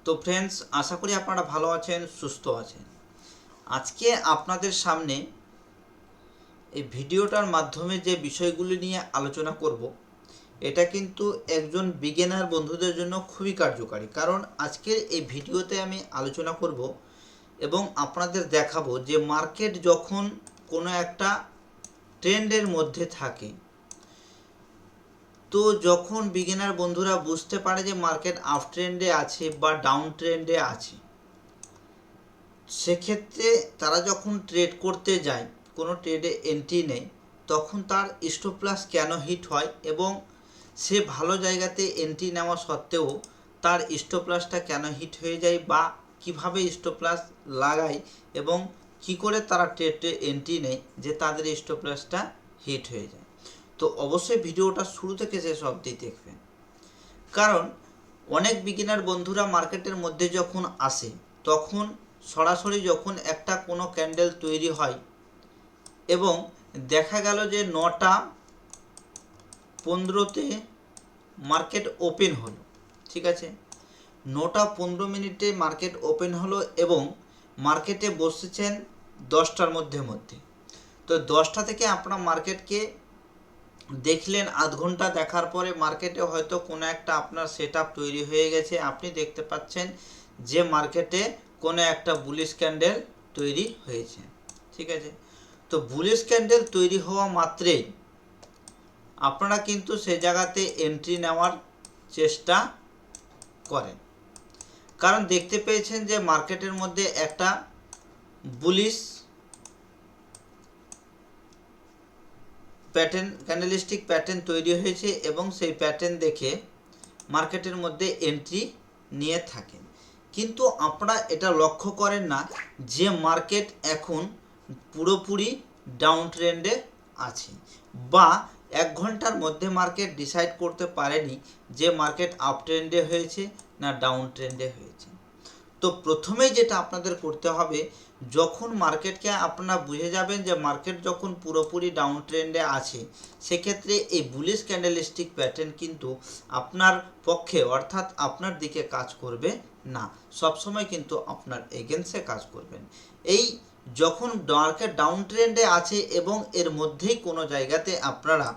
তো ফ্রেন্ডস, আশা করি আপনারা ভালো আছেন, সুস্থ আছেন। আজকে আপনাদের সামনে এই ভিডিওটার মাধ্যমে যে বিষয়গুলি নিয়ে আলোচনা করব, এটা কিন্তু একজন বিগিনার বন্ধুদের জন্য খুবই কার্যকারী। কারণ আজকের এই ভিডিওতে আমি আলোচনা করব এবং আপনাদের দেখাবো যে মার্কেট যখন কোনো একটা ট্রেন্ডের মধ্যে থাকে, তো যখন বিগিনার বন্ধুরা বুঝতে পারে যে মার্কেট আপ ট্রেন্ডে আছে বা ডাউন ট্রেন্ডে আছে, সেক্ষেত্রে তারা যখন ট্রেড করতে যায়, কোনো ট্রেডে এন্ট্রি নেয়, তখন তার স্টপ লস কেন হিট হয় এবং সে ভালো জায়গাতে এন্ট্রি নেওয়া সত্ত্বেও তার স্টপ লসটা কেন হিট হয়ে যায়, বা কিভাবে স্টপ লস লাগায় এবং কি করে তারা ট্রেডে এন্ট্রি নেয় যে তাদের স্টপ লসটা হিট হয়ে যায়। তো অবশ্যই ভিডিওটা শুরু থেকে শেষ অবধি দেখবেন। কারণ অনেক বিগিনার বন্ধুরা মার্কেটের মধ্যে যখন আসে, তখন সরাসরি যখন একটা কোনো ক্যান্ডেল তৈরি হয় এবং দেখা গেল যে 9:15 মার্কেট ওপেন হলো, ঠিক আছে, 9:15 মার্কেট ওপেন হলো এবং মার্কেটে বসেছেন 10টার মধ্যে। তো 10টা থেকে আপনারা মার্কেটকে দেখলেন, আধ ঘন্টা দেখার পরে মার্কেটে হয়তো কোনো একটা আপনার সেট তৈরি হয়ে গেছে। আপনি দেখতে পাচ্ছেন যে মার্কেটে কোনো একটা বুলিশ ক্যান্ডেল তৈরি হয়েছে, ঠিক আছে। তো বুলিশ ক্যান্ডেল তৈরি হওয়া মাত্রেই আপনারা কিন্তু সে জায়গাতে এন্ট্রি নেওয়ার চেষ্টা করেন। কারণ দেখতে পেয়েছেন যে মার্কেটের মধ্যে একটা বুলিশ প্যাটার্ন, ক্যান্ডেলিস্টিক প্যাটার্ন তৈরি হয়েছে এবং সেই প্যাটার্ন দেখে মার্কেটের মধ্যে এন্ট্রি নিয়ে থাকেন। কিন্তু আপনারা এটা লক্ষ্য করেন না যে মার্কেট এখন পুরোপুরি ডাউন ট্রেন্ডে আছে, বা 1 ঘন্টার মধ্যে মার্কেট ডিসাইড করতে পারেনি যে মার্কেট আপ ট্রেন্ডে হয়েছে না ডাউন ট্রেন্ডে হয়েছে। তো প্রথমেই যেটা আপনাদের করতে হবে, যখন মার্কেটকে আপনারা বুঝে যাবেন যে মার্কেট যখন পুরোপুরি ডাউন ট্রেন্ডে আছে, সেক্ষেত্রে এই বুলিশ ক্যান্ডেলস্টিক প্যাটার্ন কিন্তু আপনার পক্ষে, অর্থাৎ আপনার দিকে কাজ করবে না, সবসময় কিন্তু আপনার এগেন্সে কাজ করবেন। এই যখন মার্কেট ডাউন ট্রেন্ডে আছে এবং এর মধ্যেই কোনো জায়গাতে আপনারা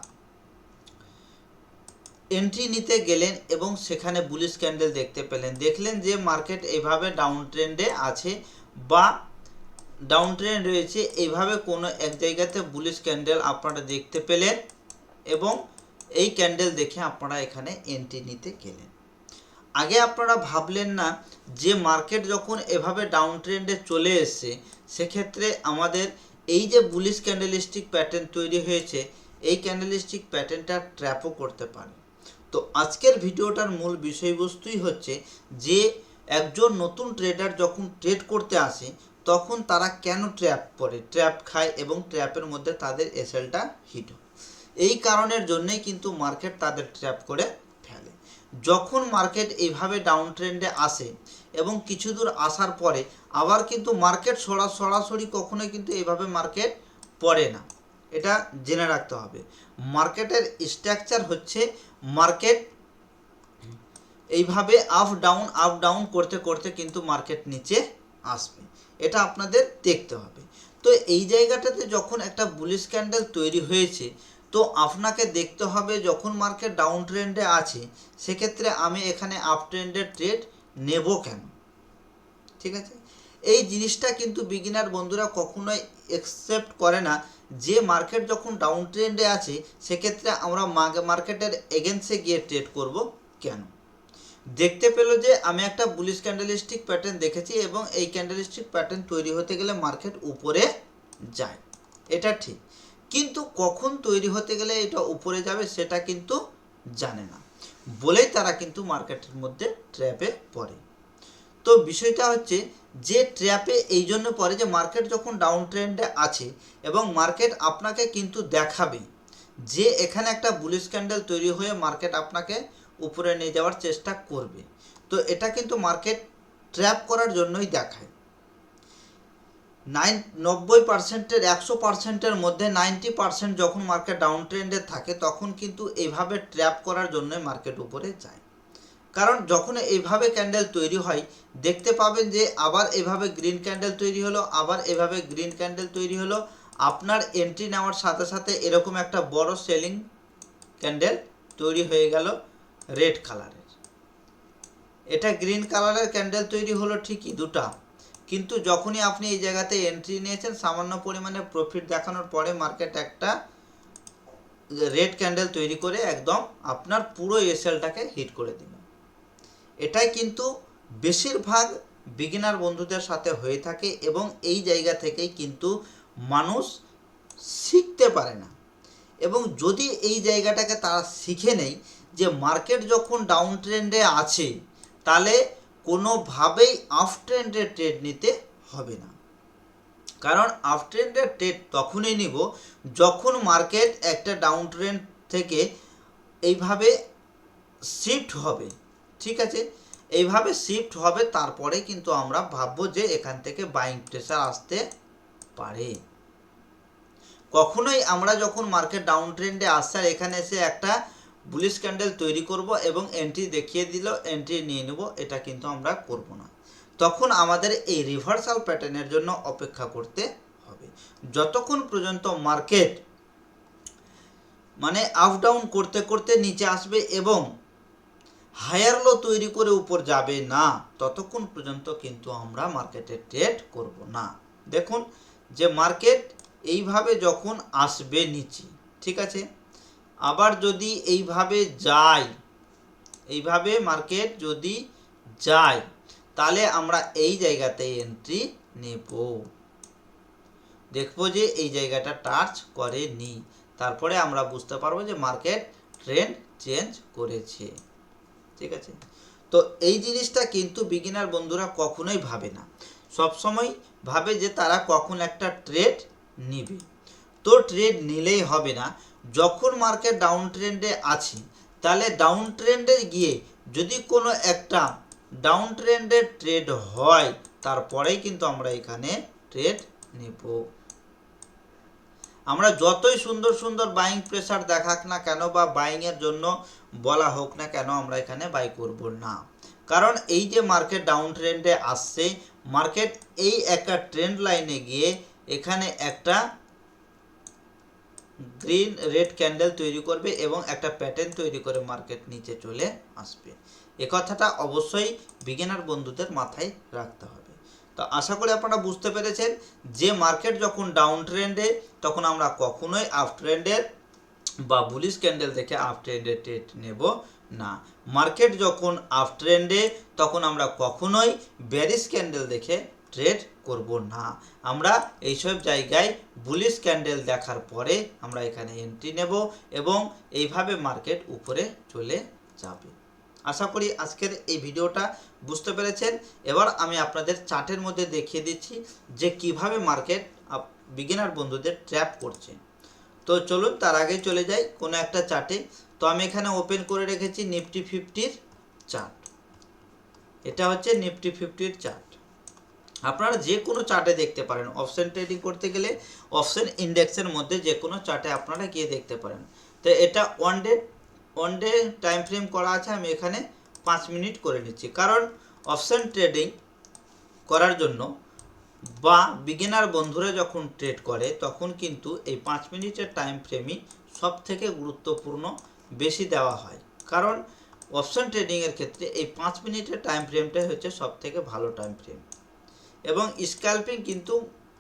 এন্ট্রি নিতে গেলেন এবং সেখানে বুলিশ ক্যান্ডেল দেখতে পেলেন, দেখলেন যে মার্কেট এইভাবে ডাউন ট্রেন্ডে আছে বা ডাউন ট্রেন্ড রয়েছে, এইভাবে কোনো এক জায়গাতে বুলিশ ক্যান্ডেল আপনারা দেখতে পেলেন এবং এই ক্যান্ডেল দেখে আপনারা এখানে এন্ট্রি নিতে গেলেন। আগে আপনারা ভাবলেন না যে মার্কেট যখন এভাবে ডাউন ট্রেন্ডে চলে এসছে, সেক্ষেত্রে আমাদের এই যে বুলিশ ক্যান্ডেলিস্টিক প্যাটার্ন তৈরি হয়েছে, এই ক্যান্ডেলিস্টিক প্যাটার্নটা ট্র্যাপও করতে পারে। তো আজকের ভিডিওটার মূল বিষয়বস্তুই হচ্ছে যে একজন নতুন ট্রেডার যখন ট্রেড করতে আসে, তখন তারা কেন ট্র্যাপ খায় এবং ট্র্যাপের মধ্যে তাদের এসএলটা হিট হয়। এই কারণের জন্যই কিন্তু মার্কেট তাদের ট্র্যাপ করে ফেলে। যখন মার্কেট এইভাবে ডাউন ট্রেন্ডে আসে এবং কিছু দূর আসার পরে আবার কিন্তু মার্কেট সরাসরি কখনোই কিন্তু এইভাবে মার্কেট পড়ে না, এটা জেনে রাখতে হবে। মার্কেটের স্ট্রাকচার হচ্ছে মার্কেট এইভাবে আপ ডাউন করতে করতে কিন্তু মার্কেট নিচে আসবে, এটা আপনাদের দেখতে হবে। তো এই জায়গাটাতে যখন একটা বুলিশ ক্যান্ডেল তৈরি হয়েছে, তো আপনাকে দেখতে হবে যখন মার্কেট ডাউন ট্রেন্ডে আছে, সেক্ষেত্রে আমি এখানে আপ ট্রেন্ডের ট্রেড নেব কেন, ঠিক আছে। এই জিনিসটা কিন্তু বিগিনার বন্ধুরা কখনোই অ্যাকসেপ্ট করে না যে মার্কেট যখন ডাউন ট্রেন্ডে আছে, সেক্ষেত্রে আমরা মার্কেটের এগেন্সে গিয়ে ট্রেড করব কেন। দেখতে পেল যে আমি একটা বুলিশ ক্যান্ডেলিস্টিক প্যাটার্ন দেখেছি এবং এই ক্যান্ডেলিস্টিক প্যাটার্ন তৈরি হতে গেলে মার্কেট উপরে যায়, এটা ঠিক, কিন্তু কখন তৈরি হতে গেলে এটা উপরে যাবে সেটা কিন্তু জানে না, বলেই তারা কিন্তু মার্কেটের মধ্যে ট্র্যাপে পড়ে। তো বিষয়টা হচ্ছে যে ট্র্যাপে এই জন্য পড়ে যে মার্কেট যখন ডাউন ট্রেন্ডে আছে এবং মার্কেট আপনাকে কিন্তু দেখাবে যে এখানে একটা বুলিশ ক্যান্ডেল তৈরি হয়ে মার্কেট আপনাকে উপরে নিয়ে যাওয়ার চেষ্টা করবে। তো এটা কিন্তু মার্কেট ট্র্যাপ করার জন্যই দেখায়। 90%-এর 100%-এর মধ্যে 90% যখন মার্কেট ডাউন ট্রেন্ডে থাকে, তখন কিন্তু এইভাবে ট্র্যাপ করার জন্যই মার্কেট উপরে যায়। কারণ যখন এইভাবে ক্যান্ডেল তৈরি হয় দেখতে পাবেন যে আবার এভাবে গ্রিন ক্যান্ডেল তৈরি হলো, আবার এভাবে গ্রিন ক্যান্ডেল তৈরি হলো, আপনার এন্ট্রি নেওয়ার সাথে সাথে এরকম একটা বড় সেলিং ক্যান্ডেল তৈরি হয়ে গেল রেড কালারের। এটা গ্রিন কালারের ক্যান্ডেল তৈরি হলো ঠিকই দুটা, কিন্তু যখনই আপনি এই জায়গাতে এন্ট্রি নিয়েছেন সামান্য পরিমাণে প্রফিট দেখানোর পরে মার্কেট একটা রেড ক্যান্ডেল তৈরি করে একদম আপনার পুরো এসএলটাকে হিট করে দিল। এটাই কিন্তু বেশিরভাগ বিগিনার বন্ধুদের সাথে হয়ে থাকে এবং এই জায়গা থেকেই কিন্তু মানুষ শিখতে পারে না। এবং যদি এই জায়গাটাকে তারা শিখে নেয় যে মার্কেট যখন ডাউন ট্রেন্ডে আছে তাহলে কোনোভাবেই আপ ট্রেন্ডের ট্রেড নিতে হবে না। কারণ আপ ট্রেন্ডের ট্রেড তখনই নিব যখন মার্কেট একটা ডাউন ট্রেন্ড থেকে এইভাবে শিফট হবে, ঠিক আছে, এইভাবে শিফট হবে, তারপরে কিন্তু আমরা ভাববো যে এখান থেকে বাইং প্রেসার আসতে পারে। কখনোই আমরা যখন মার্কেট ডাউন ট্রেন্ডে আসছে আর এখানে এসে একটা বুলিশ ক্যান্ডেল তৈরি করব এবং এন্ট্রি দেখিয়ে দিল এন্ট্রি নিয়ে নেব, এটা কিন্তু আমরা করব না। তখন আমাদের এই রিভার্সাল প্যাটার্নের জন্য অপেক্ষা করতে হবে যতক্ষণ পর্যন্ত মার্কেট মানে আপ ডাউন করতে করতে নিচে আসবে এবং হায়ার লো তৈরি করে উপর যাবে না, ততক্ষণ পর্যন্ত কিন্তু আমরা মার্কেটে ট্রেড করব না। দেখুন যে মার্কেট এইভাবে যখন আসবে নিচে, ঠিক আছে, আবার যদি এইভাবে যায়, এইভাবে মার্কেট যদি যায় তাহলে আমরা এই জায়গাতে এন্ট্রি নেব, দেখবো যে এই জায়গাটা টাচ করেনি, তারপরে আমরা বুঝতে পারবো যে মার্কেট ট্রেন্ড চেঞ্জ করেছে, ঠিক আছে। তো এই জিনিসটা কিন্তু বিগিনার বন্ধুরা কখনোই ভাবে না, সবসময় ভাবে যে তারা কখন একটা ট্রেড নিবে। তো ট্রেড নিলেই হবে না, যখন মার্কেট ডাউন ট্রেন্ডে আছে তাহলে ডাউন ট্রেন্ডে গিয়ে যদি কোনো একটা ডাউন ট্রেন্ডের ট্রেড হয় তারপরেই কিন্তু আমরা এখানে ট্রেড নেব। আমরা যতই সুন্দর সুন্দর বাইং প্রেসার দেখাক না কেন বা বাইংয়ের জন্য বলা হোক না কেন, আমরা এখানে বাই করব না। কারণ এই যে মার্কেট ডাউন ট্রেন্ডে আসছে, মার্কেট এই একটা ট্রেন্ড লাইনে গিয়ে এখানে একটা গ্রিন রেড ক্যান্ডেল তৈরি করবে এবং একটা প্যাটার্ন তৈরি করে মার্কেট নিচে চলে আসবে। এ কথাটা অবশ্যই বিগিনার বন্ধুদের মাথায় রাখতে হবে। তো আশা করি আপনারা বুঝতে পেরেছেন যে মার্কেট যখন ডাউন ট্রেন্ডে তখন আমরা কখনোই আপ ট্রেন্ডের বা বুলিশ ক্যান্ডেল দেখে আপ ট্রেন্ডের ট্রেড নেব না। মার্কেট যখন আপ ট্রেন্ডে তখন আমরা কখনোই বেয়ারিশ ক্যান্ডেল দেখে ট্রেড করব না। আমরা এইসব জায়গায় বুলিশ ক্যান্ডেল দেখার পরে আমরা এখানে এন্ট্রি নেব এবং এইভাবে মার্কেট উপরে চলে যাবে। আশা করি আজকের এই ভিডিওটা বুঝতে পেরেছেন। এবার আমি আপনাদের চার্টের মধ্যে দেখিয়ে দিচ্ছি যে কিভাবে মার্কেট বিগিনার বন্ধুদের ট্র্যাপ করছে। তো চলুন তার আগে চলে যাই কোনো একটা চার্টে। তো আমি এখানে ওপেন করে রেখেছি নিফটি 50-র চার্ট। এটা হচ্ছে নিফটি 50-র চার্ট। আপনারা যে কোনো চার্টে দেখতে পারেন, অপশন ট্রেডিং করতে গেলে অপশন ইন্ডেক্সের মধ্যে যে কোনো চার্টে আপনারা গিয়ে দেখতে পারেন। তো এটা ওয়ান ডে টাইম ফ্রেম করা আছে, আমি এখানে 5 মিনিট করে নিচ্ছি। কারণ অপশন ট্রেডিং করার জন্য বা বিগিনার বন্ধুরা যখন ট্রেড করে তখন কিন্তু এই 5 মিনিটের টাইম ফ্রেমই সব থেকে গুরুত্বপূর্ণ বেশি দেওয়া হয়। কারণ অপশন ট্রেডিংয়ের ক্ষেত্রে এই 5 মিনিটের টাইম ফ্রেমটাই হচ্ছে সব থেকে ভালো টাইম ফ্রেম। এবং স্ক্যাল্পিং কিন্তু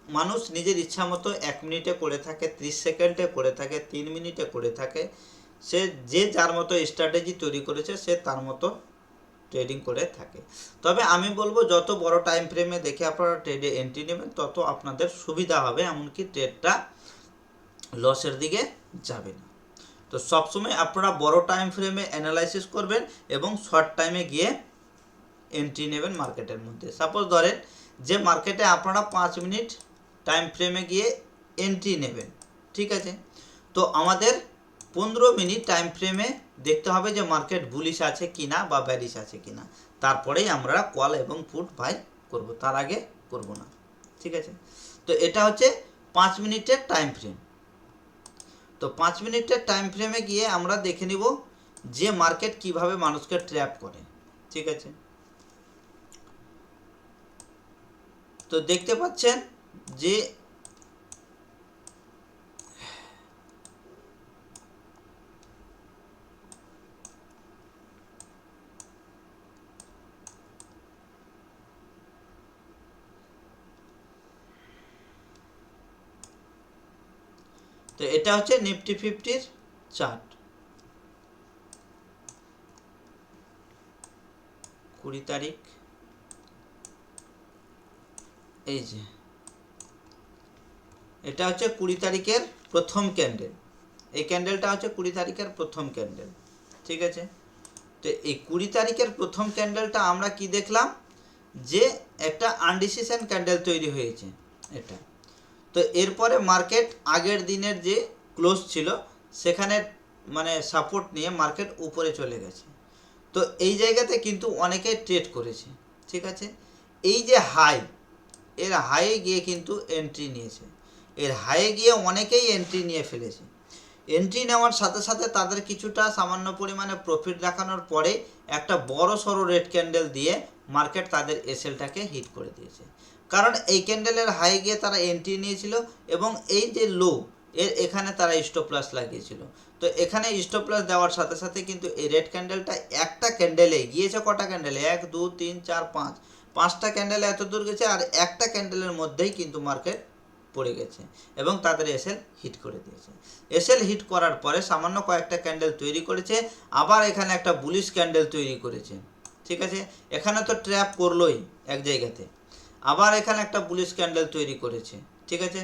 মানুষ নিজের ইচ্ছা মতো 1 মিনিটে করে থাকে, 30 সেকেন্ডে করে থাকে, 3 মিনিটে করে থাকে। সে যে যার মতো স্ট্র্যাটেজি তৈরি করেছে সে তার মতো ট্রেডিং করে থাকে। তবে আমি বলবো যত বড় টাইম ফ্রেমে দেখে আপনারা ট্রেডে এন্ট্রি নেবেন তত আপনাদের সুবিধা হবে, এমনকি ট্রেডটা লসের দিকে যাবে না। তো সবসময় আপনারা বড় টাইম ফ্রেমে অ্যানালাইসিস করবেন এবং শর্ট টাইমে গিয়ে এন্ট্রি নেবেন মার্কেটের মধ্যে। সাপোজ ধরেন যে মার্কেটে আপনারা 5 মিনিট টাইম ফ্রেমে গিয়ে এন্ট্রি নেবেন, ঠিক আছে। তো আমাদের 15 মিনিট টাইম ফ্রেমে দেখতে হবে যে মার্কেট বুলিশ আছে কিনা বা ব্যারিশ আছে কিনা, তারপরেই আমরা কল এবং পুট বাই করব, তার আগে করব না, ঠিক আছে। তো এটা হচ্ছে 5 মিনিটের টাইম ফ্রেম। তো 5 মিনিটের টাইম ফ্রেমে গিয়ে আমরা দেখে নিব যে মার্কেট কিভাবে মানুষকে ট্র্যাপ করে। ঠিক আছে, তো দেখতে পাচ্ছেন যে তো এটা হচ্ছে নিফটি 50-র চার্ট। 20 তারিখ, এই যে এটা হচ্ছে 20 তারিখের প্রথম ক্যান্ডেল, এই ক্যান্ডেলটা হচ্ছে 20 তারিখের প্রথম ক্যান্ডেল। ঠিক আছে, তো এই 20 তারিখের প্রথম ক্যান্ডেলটা আমরা কি দেখলাম, যে একটা আনডিসিশন ক্যান্ডেল তৈরি হয়েছে এটা। তো এরপরে মার্কেট আগের দিনের যে ক্লোজ ছিল সেখানে মানে সাপোর্ট নিয়ে মার্কেট উপরে চলে গেছে। তো এই জায়গাতে কিন্তু অনেকে ট্রেড করেছে। ঠিক আছে, এই যে হাই, এর হাইয়ে গিয়ে কিন্তু এন্ট্রি নিয়েছে, এর হাইয়ে গিয়ে অনেকেই এন্ট্রি নিয়ে ফেলেছে। এন্ট্রি নেওয়ার সাথে সাথে তাদের কিছুটা সামান্য পরিমাণে প্রফিট দেখানোর পরে একটা বড় সড়ো রেড ক্যান্ডেল দিয়ে মার্কেট তাদের এসএলটাকে হিট করে দিয়েছে। কারণ এই ক্যান্ডেলের হাই গিয়ে তারা এন্ট্রি নিয়েছিল এবং এই যে লো এর এখানে তারা স্টপ লস লাগিয়েছিল। তো এখানে স্টপ লস দেওয়ার সাথে সাথে কিন্তু এই রেড ক্যান্ডেলটা একটা ক্যান্ডেলে গিয়েছে, কটা ক্যান্ডেলে, 1 2 3 4 5, 5টা ক্যান্ডেলে এত দূর গেছে, আর একটা ক্যান্ডেলের মধ্যেই কিন্তু মার্কেট পড়ে গেছে এবং তাদের এসএল হিট করে দিয়েছে। এসএল হিট করার পরে সামান্য কয়েকটা ক্যান্ডেল তৈরি করেছে, আবার এখানে একটা বুলিশ ক্যান্ডেল তৈরি করেছে। ঠিক আছে, এখানে তো ট্র্যাপ করলোই এক জায়গাতে, আবার এখানে একটা বুলিশ ক্যান্ডেল তৈরি করেছে। ঠিক আছে,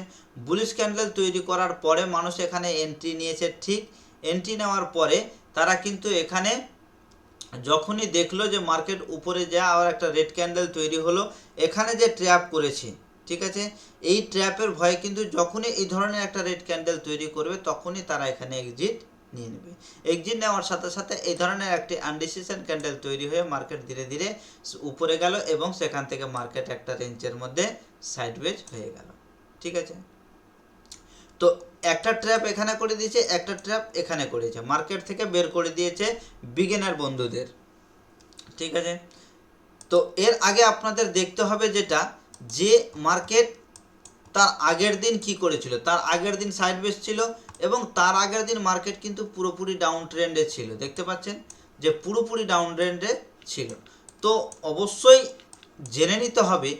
বুলিশ ক্যান্ডেল তৈরি করার পরে মানুষ এখানে এন্ট্রি নিয়েছে। ঠিক এন্ট্রি নেওয়ার পরে তারা কিন্তু এখানে যখনই দেখলো যে মার্কেট উপরে যায়, আবার একটা রেড ক্যান্ডেল তৈরি হলো, এখানে যে ট্র্যাপ করেছে, ঠিক আছে, এই ট্র্যাপের ভয়ে কিন্তু যখনই এই ধরনের একটা রেড ক্যান্ডেল তৈরি করবে তখনই তারা এখানে এক্সিট নিয়ে নেবে। এক্সিট নেওয়ার সাথে সাথে এই ধরনের একটি আনডিসিশন ক্যান্ডেল তৈরি হয়ে মার্কেট ধীরে ধীরে উপরে গেল এবং সেখান থেকে মার্কেট একটা রেঞ্জের মধ্যে সাইডওয়েজ হয়ে গেল। ঠিক আছে, তো একটা ট্র্যাপ এখানে করে দিয়েছে, একটা ট্র্যাপ এখানে করেছে, মার্কেট থেকে বের করে দিয়েছে বিগিনার বন্ধুদের। ঠিক আছে, তো এর আগে আপনাদের দেখতে হবে যেটা, যে মার্কেট তার আগের দিন কি করেছিল, তার আগের দিন সাইডওয়েজ ছিল এবং তার আগের দিন মার্কেট কিন্তু পুরোপুরি ডাউন ট্রেন্ডে ছিল। দেখতে পাচ্ছেন যে পুরোপুরি ডাউন ট্রেন্ডে ছিল। তো অবশ্যই জেনে নিতে হবে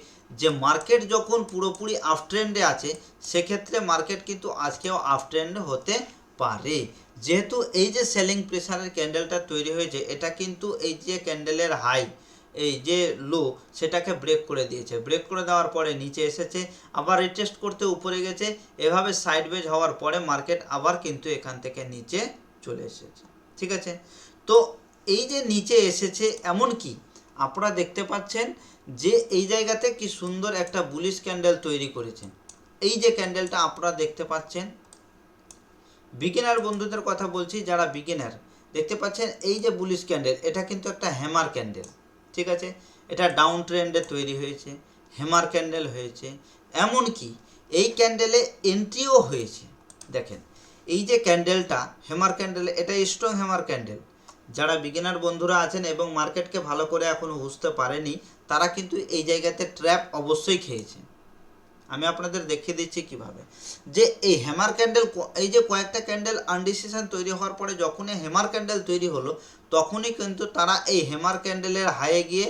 যে মার্কেট যখন পুরোপুরি আপ ট্রেন্ডে আছে সেক্ষেত্রে মার্কেট কিন্তু আজকেও আপ ট্রেন্ডে হতে পারে, যেহেতু এই যে সেলিং প্রেসারের ক্যান্ডেলটা তৈরি হয়েছে এটা কিন্তু এই যে ক্যান্ডেলের হাই, এই যে লো, সেটাকে ব্রেক করে দিয়েছে। ব্রেক করে দেওয়ার পরে নিচে এসেছে, আবার রিটেস্ট করতে উপরে গেছে, এভাবে সাইডওয়েজ হওয়ার পরে মার্কেট আবার কিন্তু এখান থেকে নিচে চলে এসেছে। ঠিক আছে, তো এই যে নিচে এসেছে, এমন কি আপনারা দেখতে পাচ্ছেন যে এই জায়গাতে কি সুন্দর একটা বুলিশ ক্যান্ডেল তৈরি করেছে। এই যে ক্যান্ডেলটা আপনারা দেখতে পাচ্ছেন, বিগিনার বন্ধুদের কথা বলছি, যারা বিগিনার দেখতে পাচ্ছেন এই যে বুলিশ ক্যান্ডেল, এটা কিন্তু একটা হ্যামার ক্যান্ডেল। ঠিক আছে, এটা ডাউন ট্রেন্ডে তৈরি হয়েছে, হ্যামার ক্যান্ডেল হয়েছে, এমনকি এই ক্যান্ডেলে এন্ট্রিও হয়েছে। দেখেন এই যে ক্যান্ডেলটা হ্যামার ক্যান্ডেল, এটা স্ট্রং হ্যামার ক্যান্ডেল। যারা বিগিনার বন্ধুরা আছেন এবং মার্কেটকে ভালো করে এখনও বুঝতে পারেনি তারা কিন্তু এই জায়গাতে ট্র্যাপ অবশ্যই খেয়েছে। আমি আপনাদের দেখিয়ে দিচ্ছি কিভাবে, যে এই হ্যামার ক্যান্ডেল, এই যে কয়েকটা ক্যান্ডেল আনডিসিশন তৈরি হওয়ার পরে যখনই হ্যামার ক্যান্ডেল তৈরি হলো তখনই কিন্তু তারা এই হ্যামার ক্যান্ডেলের হাইয়ে গিয়ে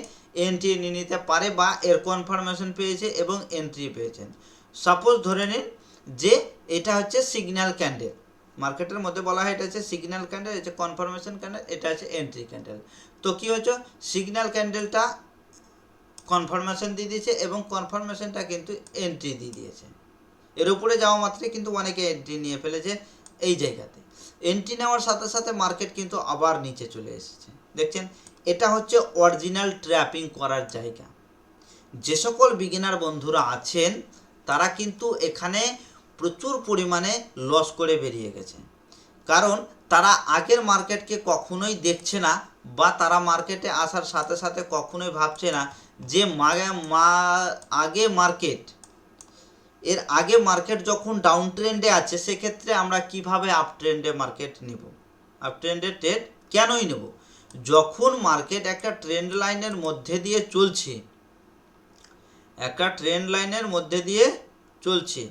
এন্ট্রি নিয়ে নিতে পারে বা এর কনফার্মেশন পেয়েছে এবং এন্ট্রি পেয়েছেন। সাপোজ ধরে নিন যে এটা হচ্ছে সিগন্যাল ক্যান্ডেল, মার্কেটের মধ্যে বলা হয় এটা হচ্ছে সিগন্যাল ক্যান্ডেল, এটা কনফার্মেশন ক্যান্ডেল, এটা হচ্ছে এন্ট্রি ক্যান্ডেল। তো কী হচ্ছে, সিগন্যাল ক্যান্ডেলটা কনফার্মেশন দিয়ে দিয়েছে এবং কনফার্মেশনটা কিন্তু এন্ট্রি দিয়ে দিয়েছে। এর উপরে যাওয়া মাত্রই কিন্তু অনেকে এন্ট্রি নিয়ে ফেলেছে। এই জায়গাতে এন্ট্রি নেওয়ার সাথে সাথে মার্কেট কিন্তু আবার নিচে চলে এসেছে। দেখছেন, এটা হচ্ছে অরিজিনাল ট্র্যাপিং করার জায়গা। যে সকল বিগিনার বন্ধুরা আছেন তারা কিন্তু এখানে প্রচুর পরিমাণে লস করে বেরিয়ে গেছে, কারণ তারা আগের মার্কেটকে কখনোই দেখছে না বা তারা মার্কেটে আসার সাথে সাথে কখনোই ভাবছে না যে আগে মার্কেট, এর আগে মার্কেট যখন ডাউন ট্রেন্ডে আছে সেক্ষেত্রে আমরা কিভাবে আপ ট্রেন্ডে মার্কেট নেব, আপ ট্রেন্ডে ট্রেড কেনই নেব। যখন মার্কেট একটা ট্রেন্ড লাইনের মধ্যে দিয়ে চলছে, একটা ট্রেন্ড লাইনের মধ্যে দিয়ে চলছে,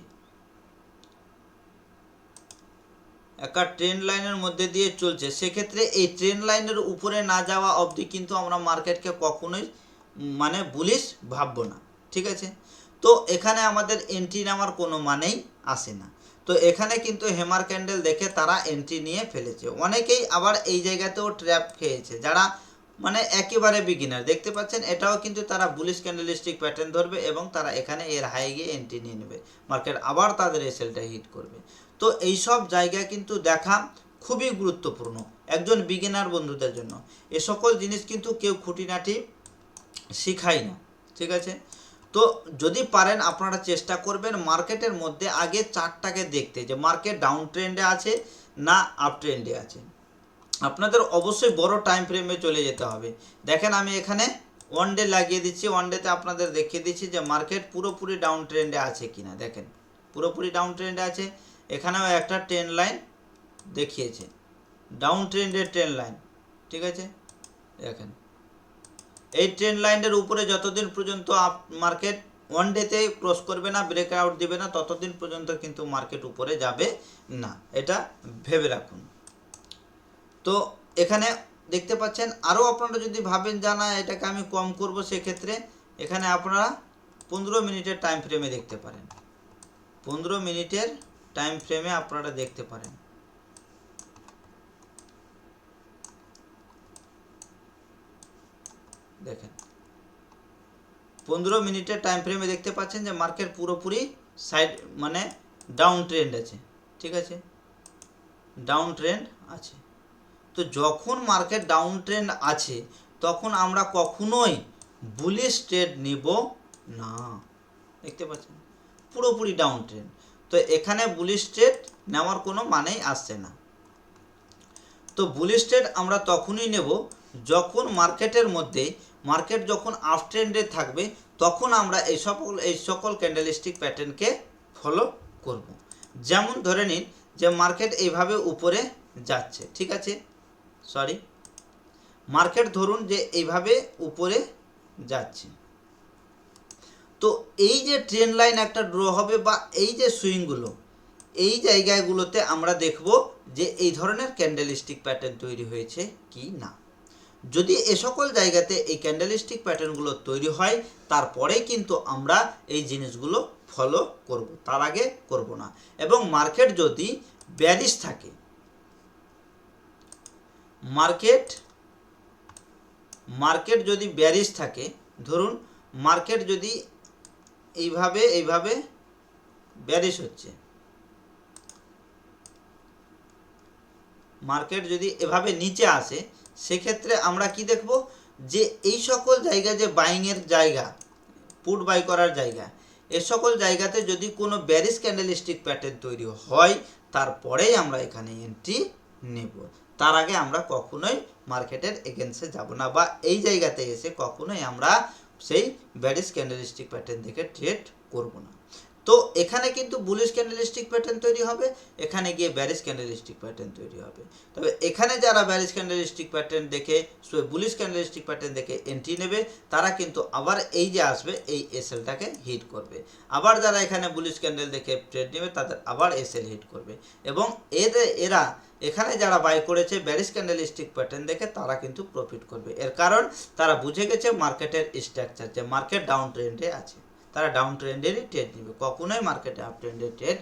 একটা ট্রেন্ড লাইনের মধ্যে দিয়ে চলছে, সেক্ষেত্রে এই ট্রেন্ড লাইনের উপরে না যাওয়া অবধি কিন্তু আমরা মার্কেটকে কখনোই মানে বুলিশ ভাববো না। ঠিক আছে, তো এখানে আমাদের এন্ট্রি নেওয়ার কোনো মানেই আসে না। তো এখানে কিন্তু হ্যামার ক্যান্ডেল দেখে তারা এন্ট্রি নিয়ে ফেলেছে। অনেকেই আবার এই জায়গাতেও ট্র্যাপ খেয়েছে, যারা মানে একেবারে বিগিনার। দেখতে পাচ্ছেন এটাও কিন্তু তারা বুলিশ ক্যান্ডেলস্টিক প্যাটার্ন ধরবে এবং তারা এখানে এর হাই গিয়ে এন্ট্রি নিয়ে নেবে, মার্কেট আবার তাদের এসএলটা হিট করবে। তো এই সব জায়গা কিন্তু দেখা খুবই গুরুত্বপূর্ণ একজন বিগিনার বন্ধুদের জন্য। এ সকল জিনিস কিন্তু কেউ খুঁটিনাটি শিখায় না। ঠিক আছে, তো যদি পারেন আপনারা চেষ্টা করবেন মার্কেটের মধ্যে আগে চার্টটাকে দেখতে, যে মার্কেট ডাউন ট্রেন্ডে আছে না আপ ট্রেন্ডে আছে। আপনাদের অবশ্যই বড় টাইম ফ্রেমে চলে যেতে হবে। দেখেন আমি এখানে ওয়ান ডে লাগিয়ে দিচ্ছি, ওয়ান ডেতে আপনাদের দেখিয়ে দিচ্ছি যে মার্কেট পুরোপুরি ডাউন ট্রেন্ডে আছে কিনা। দেখেন পুরোপুরি ডাউন ট্রেন্ডে আছে। এখানেও একটা ট্রেন্ড লাইন দেখিয়েছে, ডাউন ট্রেন্ডের ট্রেন্ড লাইন। ঠিক আছে, দেখেন এই ট্রেন্ড লাইনের উপরে যতদিন পর্যন্ত মার্কেট ওয়ান ডেতে ক্রস করবে না, ব্রেকআউট দিবে না, ততদিন পর্যন্ত কিন্তু মার্কেট উপরে যাবে না, এটা ভেবে রাখুন। তো এখানে দেখতে পাচ্ছেন আরও আপনারা যদি ভাবেন জানা এটাকে আমি কম করব, সেক্ষেত্রে এখানে আপনারা 15 মিনিটের টাইম ফ্রেমে দেখতে পারেন। 15 মিনিটের টাইম ফ্রেমে আপনারা দেখতে পারেন। দেখেন 15 মিনিটের টাইম ফ্রেমে দেখতে পাচ্ছেন যে মার্কেট পুরোপুরি সাইড মানে ডাউন ট্রেন্ড আছে। ঠিক আছে, ডাউন ট্রেন্ড আছে। তো যখন মার্কেট ডাউন ট্রেন্ড আছে তখন আমরা কখনোই বুলিশ ট্রেড নিব না। দেখতে পাচ্ছেন পুরোপুরি ডাউন ট্রেন্ড, তো এখানে বুলিশ ট্রেড নেওয়ার কোনো মানেই আসছে না। তো বুলিশ ট্রেড আমরা তখনই নেব যখন মার্কেটের মধ্যে মার্কেট যখন আপ ট্রেন্ডে থাকবে, তখন আমরা এই সকল ক্যান্ডেলস্টিক প্যাটার্নকে ফলো করব। যেমন ধরে নিন যে মার্কেট এইভাবে উপরে যাচ্ছে। ঠিক আছে, সরি, মার্কেট ধরুন যে এইভাবে উপরে যাচ্ছে। তো এই যে ট্রেন্ড লাইন একটা ড্র হবে বা এই যে সুইংগুলো, এই জায়গাগুলোতে আমরা দেখব যে এই ধরনের ক্যান্ডেলস্টিক প্যাটার্ন তৈরি হয়েছে কি না। যদি এ সকল জায়গাতে এই ক্যান্ডেলস্টিক প্যাটার্নগুলো তৈরি হয়, তারপরেই কিন্তু আমরা এই জিনিসগুলো ফলো করব, তার আগে করব না। এবং মার্কেট যদি ব্যারিশ থাকে, মার্কেট যদি ব্যারিশ থাকে, ধরুন মার্কেট যদি এইভাবে ব্যারিশ হচ্ছে, মার্কেট যদি এভাবে নিচে আসে, সেক্ষেত্রে আমরা কি দেখব যে এই সকল জায়গা যে বাইংয়ের জায়গা, পুট বাই করার জায়গা, এ সকল জায়গাতে যদি কোনো ব্যারিশ ক্যান্ডেলস্টিক প্যাটার্ন তৈরি হয়, তারপরেই আমরা এখানে এন্ট্রি নেব। তার আগে আমরা কখনোই মার্কেটের এগেন্সে যাব না, বা এই জায়গাতে এসে কখনোই আমরা সেই ব্যারিশ ক্যান্ডেলস্টিক প্যাটার্ন দেখে ট্রেড করব না। তো এখানে কিন্তু বুলিশ ক্যান্ডেলস্টিক প্যাটার্ন তৈরি হবে, এখানে গিয়ে ব্যারিশ ক্যান্ডেলস্টিক প্যাটার্ন তৈরি হবে। তবে এখানে যারা ব্যারিশ ক্যান্ডেলস্টিক প্যাটার্ন দেখে বুলিশ ক্যান্ডেলস্টিক প্যাটার্ন দেখে এন্ট্রি নেবে, তারা কিন্তু আবার এই যে আসবে এই এসএলটাকে হিট করবে। আবার যারা এখানে বুলিশ ক্যান্ডেল দেখে ট্রেড নেবে, তাদের আবার এসএল হিট করবে। এবং এরা এখানে যারা বাই করেছে ব্যারিশ ক্যান্ডেলস্টিক প্যাটার্ন দেখে, তারা কিন্তু প্রফিট করবে। এর কারণ তারা বুঝে গেছে মার্কেটের স্ট্রাকচার, যে মার্কেট ডাউন ট্রেন্ডে আছে, তারা ডাউন ট্রেন্ডেরই ট্রেড নেবে, কখনোই মার্কেটে আপ ট্রেন্ডের ট্রেড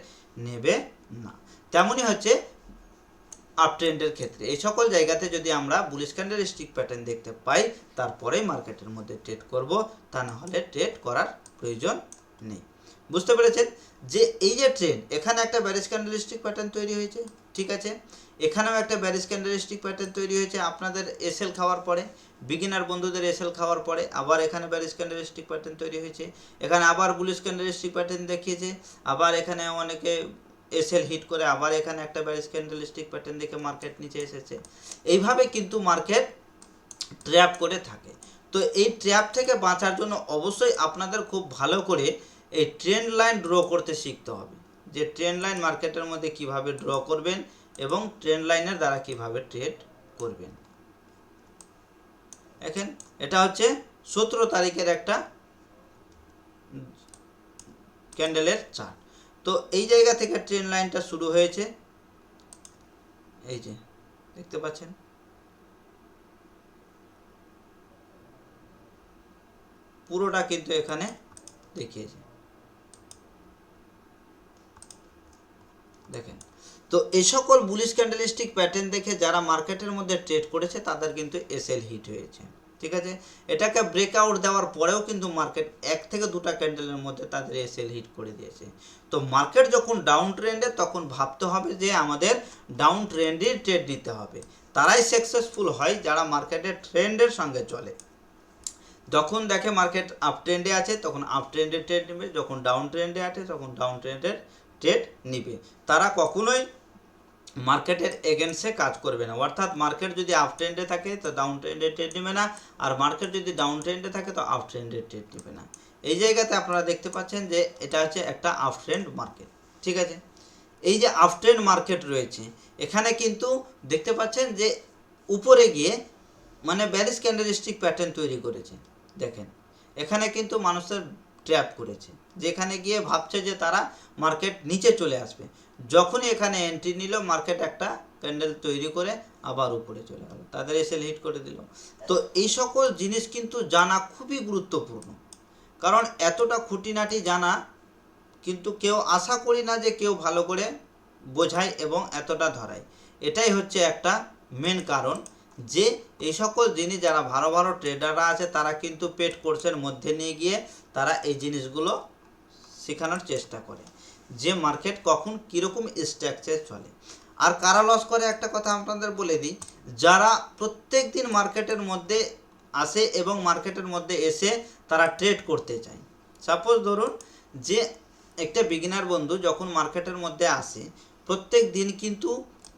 নেবে না। তেমনই হচ্ছে আপ ট্রেন্ডের ক্ষেত্রে এই সকল জায়গাতে যদি আমরা বুলিশ ক্যান্ডেলস্টিক প্যাটার্ন দেখতে পাই, তারপরেই মার্কেটের মধ্যে ট্রেড করব, তা না হলে ট্রেড করার প্রয়োজন নেই। বুঝতে পেরেছেন যে এই যে ট্রেন্ড, এখানে একটা ব্যারিশ ক্যান্ডেলস্টিক প্যাটার্ন তৈরি হয়েছে। ঠিক আছে, এখানেও একটা ব্যারিশ ক্যান্ডেলস্টিক প্যাটার্ন তৈরি হয়েছে আপনাদের এসএল খাওয়ার পরে, বিগিনার বন্ধুদের এসএল খাওয়ার পরে আবার এখানে ব্যারিশ ক্যান্ডেলস্টিক প্যাটার্ন তৈরি হয়েছে। এখানে আবার বুলিশ ক্যান্ডেলস্টিক প্যাটার্ন দেখিয়েছে, আবার এখানে অনেকে এসএল হিট করে আবার এখানে একটা ব্যারিশ ক্যান্ডেলস্টিক প্যাটার্ন দেখে মার্কেট নিচে এসেছে। এইভাবে কিন্তু মার্কেট ট্র্যাপ করে থাকে। তো এই ট্র্যাপ থেকে বাঁচার জন্য অবশ্যই আপনাদের খুব ভালো করে এই ট্রেন্ড লাইন ড্র করতে শিখতে হবে, যে ট্রেন্ড লাইন মার্কেটের মধ্যে কিভাবে ড্র করবেন এবং ট্রেন্ড লাইনের দ্বারা কিভাবে ট্রেড করবেন। দেখেন এটা হচ্ছে 17 তারিখের একটা ক্যান্ডেলের চার্ট। তো এই জায়গা থেকে ট্রেন্ড লাইনটা শুরু হয়েছে, এই যে দেখতে পাচ্ছেন, পুরোটা কিন্তু এখানে দেখিয়েছে, দেখেন। তো এই সকল বুলিশ ক্যান্ডেলস্টিক প্যাটার্ন দেখে যারা মার্কেটের মধ্যে ট্রেড করেছে তাদের কিন্তু এসএল হিট হয়েছে, ঠিক আছে। এটাকে ব্রেকআউট দেওয়ার পরেও কিন্তু মার্কেট এক থেকে দুটা ক্যান্ডেলের মধ্যে তাদের এসএল হিট করে দিয়েছে। তো মার্কেট যখন ডাউন ট্রেন্ডে তখন ভাবতে হবে যে আমাদের ডাউন ট্রেন্ডের ট্রেড নিতে হবে। তারাই সাকসেসফুল হয় যারা মার্কেটের ট্রেন্ডের সঙ্গে চলে। যখন দেখে মার্কেট আপ ট্রেন্ডে আছে তখন আপ ট্রেন্ডের ট্রেড নেবে, যখন ডাউন ট্রেন্ডে আছে তখন ডাউন ট্রেন্ডের ট্রেড নিবে। তারা কখনোই মার্কেটের এগেনস্টে কাজ করবে না, অর্থাৎ মার্কেট যদি আপ ট্রেন্ডে থাকে তো ডাউন ট্রেন্ডের ট্রেড নেবে না, আর মার্কেট যদি ডাউন ট্রেন্ডে থাকে তো আপ ট্রেন্ডের ট্রেড নেবে না। এই জায়গাতে আপনারা দেখতে পাচ্ছেন যে এটা হচ্ছে একটা আপ ট্রেন্ড মার্কেট, ঠিক আছে। এই যে আপ ট্রেন্ড মার্কেট রয়েছে এখানে কিন্তু দেখতে পাচ্ছেন যে উপরে গিয়ে মানে ব্যারিশ ক্যান্ডেলস্টিক প্যাটার্ন তৈরি করেছে, দেখেন এখানে কিন্তু মানুষের ট্র্যাপ করেছে, যেখানে গিয়ে ভাবছে যে তারা মার্কেট নিচে চলে আসবে। যখনই এখানে এন্ট্রি নিল মার্কেট একটা ক্যান্ডেল তৈরি করে আবার উপরে চলে গেল, তাদের এসএল হিট করে দিল। তো এই সকল জিনিস কিন্তু জানা খুবই গুরুত্বপূর্ণ, কারণ এতটা খুঁটিনাটি জানা কিন্তু কেউ আশা করি না যে কেউ ভালো করে বোঝায় এবং এতটা ধরায়। এটাই হচ্ছে একটা মেন কারণ যে এই সকল জিনিস যারা ভালো ভালো ট্রেডাররা আছে তারা কিন্তু পেড কোর্সের মধ্যে নিয়ে গিয়ে তারা এই জিনিসগুলো শেখানোর চেষ্টা করে যে মার্কেট কখন কীরকম স্ট্রাকচার চলে। আর কারা লস করে একটা কথা আপনাদের বলে দিই, যারা প্রত্যেক দিন মার্কেটের মধ্যে আসে এবং মার্কেটের মধ্যে এসে তারা ট্রেড করতে চায়। সাপোজ ধরুন যে একটা বিগিনার বন্ধু যখন মার্কেটের মধ্যে আসে প্রত্যেক দিন কিন্তু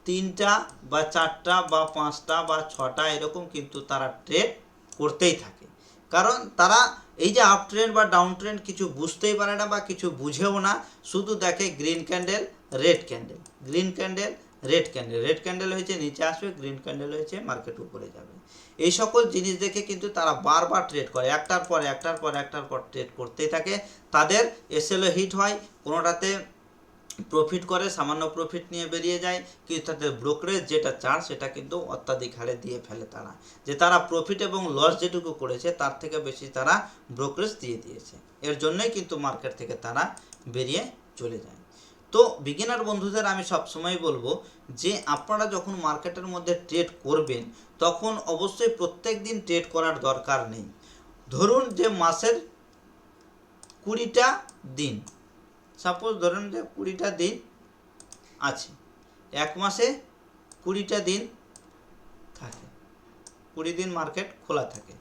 3টা বা 4টা বা 5টা বা 6টা এরকম কিন্তু তারা ট্রেড করতেই থাকে, কারণ তারা এই যে আপ ট্রেন্ড বা ডাউন ট্রেন্ড কিছু বুঝতেই পারে না বা কিছু বুঝেও না, শুধু দেখে green candle red candle, green candle red candle, red candle হয়েছে নিচে আসবে, গ্রিন ক্যান্ডেল হয়েছে মার্কেট উপরে যাবে। এই সকল জিনিস দেখে কিন্তু তারা বারবার ট্রেড করে, একটার পর একটার পর ট্রেড করতেই থাকে। তাদের এসএলও হিট হয়, কোনোটাতে প্রফিট করে, সামান্য প্রফিট নিয়ে বেরিয়ে যায়, কিন্তু তাদের ব্রোকারেজ যেটা চার্জ সেটা কিন্তু অত্যাধিক হারে দিয়ে ফেলে তারা, যে তারা প্রফিট এবং লস যেটুকু করেছে তার থেকে বেশি তারা ব্রোকারেজ দিয়ে দিয়েছে। এর জন্যই কিন্তু মার্কেট থেকে তারা বেরিয়ে চলে যায়। তো বিগিনার বন্ধুদের আমি সবসময় বলবো যে আপনারা যখন মার্কেটের মধ্যে ট্রেড করবেন তখন অবশ্যই প্রত্যেক দিন ট্রেড করার দরকার নেই। ধরুন যে মাসের 20টা দিন, সাপোজ ধরুন যে 20টা দিন আছে, এক মাসে 20টা দিন থাকে, 20 দিন মার্কেট খোলা থাকে।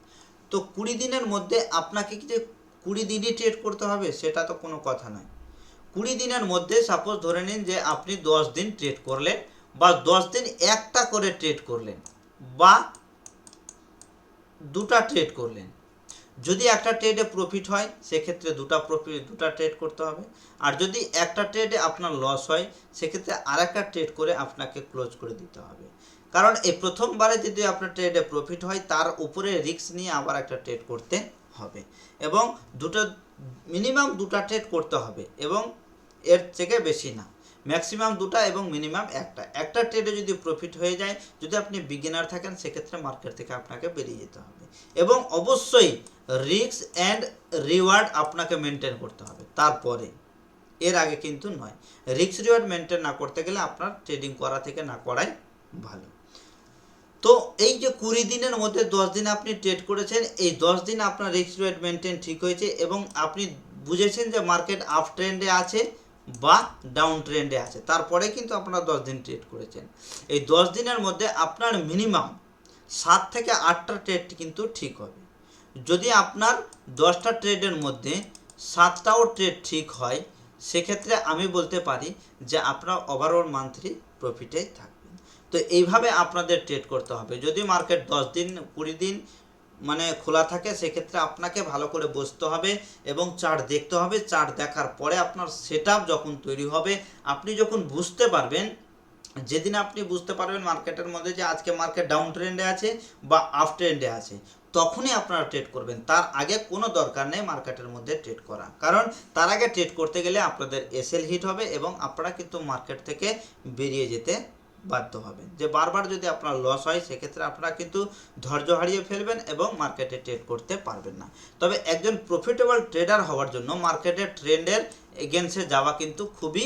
তো 20 দিনের মধ্যে আপনাকে কি যে 20 দিনই ট্রেড করতে হবে সেটা তো কোনো কথা নয়। 20 দিনের মধ্যে সাপোজ ধরে নিন যে আপনি 10 দিন ট্রেড করলেন বা 10 দিন একটা করে ট্রেড করলেন বা দুটা ট্রেড করলেন। যদি একটা ট্রেডে প্রফিট হয় সেক্ষেত্রে দুটা ট্রেড করতে হবে, আর যদি একটা ট্রেডে আপনার লস হয় সেক্ষেত্রে আর একটা ট্রেড করে আপনাকে ক্লোজ করে দিতে হবে। কারণ এই প্রথমবারে যদি আপনার ট্রেডে প্রফিট হয় তার উপরে রিস্ক নিয়ে আবার একটা ট্রেড করতে হবে এবং মিনিমাম দুটা ট্রেড করতে হবে এবং এর থেকে বেশি না, ম্যাক্সিমাম দুটা এবং মিনিমাম একটা ট্রেডে যদি প্রফিট হয়ে যায়, যদি আপনি বিগিনার থাকেন সেক্ষেত্রে মার্কেট থেকে আপনাকে বেরিয়ে যেতে হবে এবং অবশ্যই রিস্ক অ্যান্ড রিওয়ার্ড আপনাকে মেনটেন করতে হবে তারপরে, এর আগে কিন্তু নয়। রিস্ক রিওয়ার্ড মেনটেন না করতে গেলে আপনার ট্রেডিং করা থেকে না করাই ভালো। তো এই যে 20 দিনের মধ্যে 10 দিন আপনি ট্রেড করেছেন, এই 10 দিন আপনার রিস্ক রিওয়ার্ড মেনটেন ঠিক হয়েছে এবং আপনি বুঝেছেন যে মার্কেট আপ ট্রেন্ডে আছে বা ডাউন ট্রেন্ডে আছে, তারপরে কিন্তু আপনারা 10 দিন ট্রেড করেছেন। এই 10 দিনের মধ্যে আপনার মিনিমাম 7 থেকে 8টা ট্রেড কিন্তু ঠিক হবে। যদি আপনার 10টা ট্রেডের মধ্যে 7টাও ট্রেড ঠিক হয় সেক্ষেত্রে আমি বলতে পারি যে আপনার ওভারঅল মান্থলি প্রফিটে থাকবেন। তো এইভাবে আপনাদের ট্রেড করতে হবে। যদি মার্কেট 10 দিন 20 দিন মানে খোলা থাকে সেক্ষেত্রে আপনাকে ভালো করে বসতে হবে এবং চার্ট দেখতে হবে। চার্ট দেখার পরে আপনার সেটআপ যখন তৈরি হবে, আপনি যখন বুঝতে পারবেন, যেদিন আপনি বুঝতে পারবেন মার্কেটের মধ্যে যে আজকে মার্কেট ডাউন ট্রেন্ডে আছে বা আপ ট্রেন্ডে আছে, তখনই আপনারা ট্রেড করবেন। তার আগে কোনো দরকার নেই মার্কেটের মধ্যে ট্রেড করা, কারণ তার আগে ট্রেড করতে গেলে আপনাদের এসএল হিট হবে এবং আপনারা কিন্তু মার্কেট থেকে বেরিয়ে যেতে বাধ্য হবেন। যে বারবার যদি আপনার লস হয় সেক্ষেত্রে আপনারা কিন্তু ধৈর্য হারিয়ে ফেলবেন এবং মার্কেটে ট্রেড করতে পারবেন না। তবে একজন প্রফিটেবল ট্রেডার হওয়ার জন্য মার্কেটের ট্রেন্ডের এগেন্সে যাওয়া কিন্তু খুবই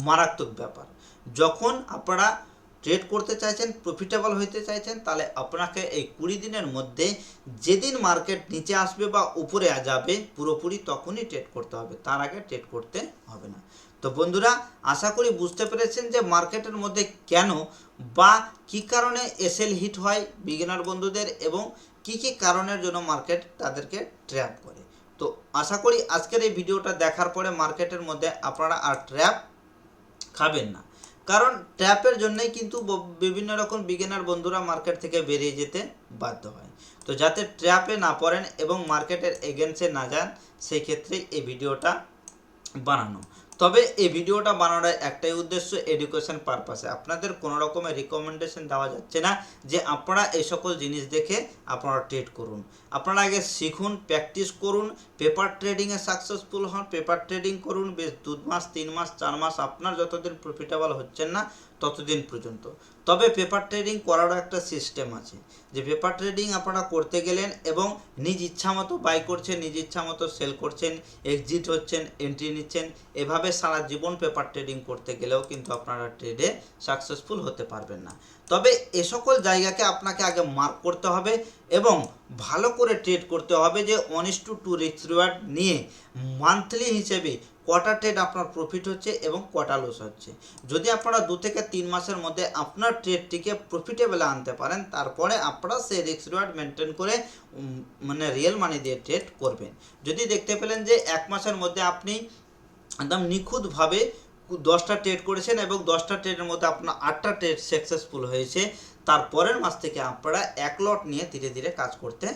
মারাত্মক ব্যাপার। যখন আপনারা ট্রেড করতে চাইছেন, প্রফিটেবল হইতে চাইছেন, তাহলে আপনাকে এই 20 দিনের মধ্যে যেদিন মার্কেট নিচে আসবে বা উপরে যাবে পুরোপুরি তখনই ট্রেড করতে হবে, তার আগে ট্রেড করতে হবে না। তো বন্ধুরা, আশা করি বুঝতে পেরেছেন যে মার্কেটের মধ্যে কেন বা কী কারণে এসএল হিট হয় বিগিনার বন্ধুদের এবং কি কি কারণের জন্য মার্কেট তাদেরকে ট্র্যাপ করে। তো আশা করি আজকের এই ভিডিওটা দেখার পরে মার্কেটের মধ্যে আপনারা আর ট্র্যাপ খাবেন না, কারণ ট্র্যাপের জন্যই কিন্তু বিভিন্ন রকম বিগিনার বন্ধুরা মার্কেট থেকে বেরিয়ে যেতে বাধ্য হয়। তো যাতে ট্র্যাপে না পড়েন এবং মার্কেটের এগেন্সে না যান, সেই ক্ষেত্রে এই ভিডিওটা বানানো। তবে এই ভিডিওটা বানানোর একটাই উদ্দেশ্য, এডুকেশন পারপাসে। আপনাদের কোনো রকমের রিকমেন্ডেশন দেওয়া যাচ্ছে না যে আপনারা এই সকল জিনিস দেখে আপনারা ট্রেড করুন। আপনারা আগে শিখুন, প্র্যাকটিস করুন, পেপার ট্রেডিংয়ে সাকসেসফুল হন, পেপার ট্রেডিং করুন বেশ 2 মাস 3 মাস 4 মাস, আপনার যতদিন প্রফিটেবল হচ্ছেন না ততদিন পর্যন্ত। তবে পেপার ট্রেডিং করারও একটা সিস্টেম আছে, যে পেপার ট্রেডিং আপনারা করতে গেলেন এবং নিজ ইচ্ছা মতো বাই করছেন, নিজ ইচ্ছা মতো সেল করছেন, এক্সিট হচ্ছেন, এন্ট্রি নিচ্ছেন, এভাবে সারা জীবন পেপার ট্রেডিং করতে গেলেও কিন্তু আপনারা ট্রেডে সাকসেসফুল হতে পারবেন না। তবে এ সকল জায়গাকে আপনাকে আগে মার্ক করতে হবে এবং ভালো করে ট্রেড করতে হবে, যে 1:2 রিস্ক রিওয়ার্ড নিয়ে মান্থলি হিসেবে কটা ট্রেড আপনার প্রফিট হচ্ছে এবং কটা লস হচ্ছে। যদি আপনারা 2 থেকে 3 মাসের মধ্যে আপনার ট্রেডটিকে প্রফিটেবলে আনতে পারেন, তারপরে আপনারা সেই রিস্ক রিওয়ার্ড মেনটেন করে রিয়েল মানি দিয়ে ট্রেড করবেন। যদি দেখতে পেলেন যে 1 মাসের মধ্যে আপনি একদম নিখুঁতভাবে 10টা ট্রেড করেছেন এবং 10টা ট্রেডের মধ্যে আপনার 8টা ট্রেড সাকসেসফুল হয়েছে, তারপরের মাস থেকে আপনারা 1 লট নিয়ে ধীরে ধীরে কাজ করতে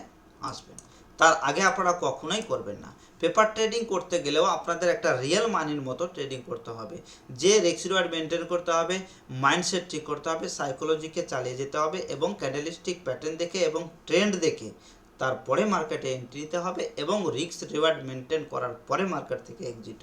আসবেন। তার আগে আপনারা কখনোই করবেন না। পেপার ট্রেডিং করতে গেলেও আপনাদের একটা রিয়েল মানির মতো ট্রেডিং করতে হবে, যে রিস্ক রিওয়ার্ড মেনটেন করতে হবে, মাইন্ডসেট ঠিক করতে হবে, সাইকোলজিকে চালিয়ে যেতে হবে এবং ক্যান্ডেলস্টিক প্যাটার্ন দেখে এবং ট্রেন্ড দেখে তারপরে মার্কেটে এন্ট্রি নিতে হবে এবং রিস্ক রিওয়ার্ড মেনটেন করার পরে মার্কেট থেকে এক্সিট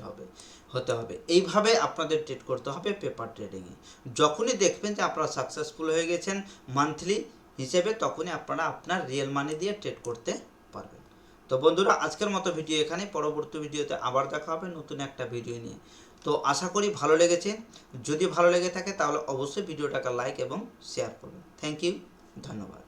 হতে হবে। এইভাবে আপনাদের ট্রেড করতে হবে পেপার ট্রেডিংয়ে। যখনই দেখবেন যে আপনারা সাকসেসফুল হয়ে গেছেন মান্থলি হিসেবে, তখনই আপনারা আপনার রিয়েল মানি দিয়ে ট্রেড করতে পারবেন। তো বন্ধুরা, আজকের মতো ভিডিও এখানে, পরবর্তী ভিডিওতে আবার দেখা হবে নতুন একটা ভিডিও নিয়ে। তো আশা করি ভালো লেগেছে। যদি ভালো লেগে থাকে তাহলে অবশ্যই ভিডিওটাকে লাইক এবং শেয়ার করবেন। থ্যাংক ইউ, ধন্যবাদ।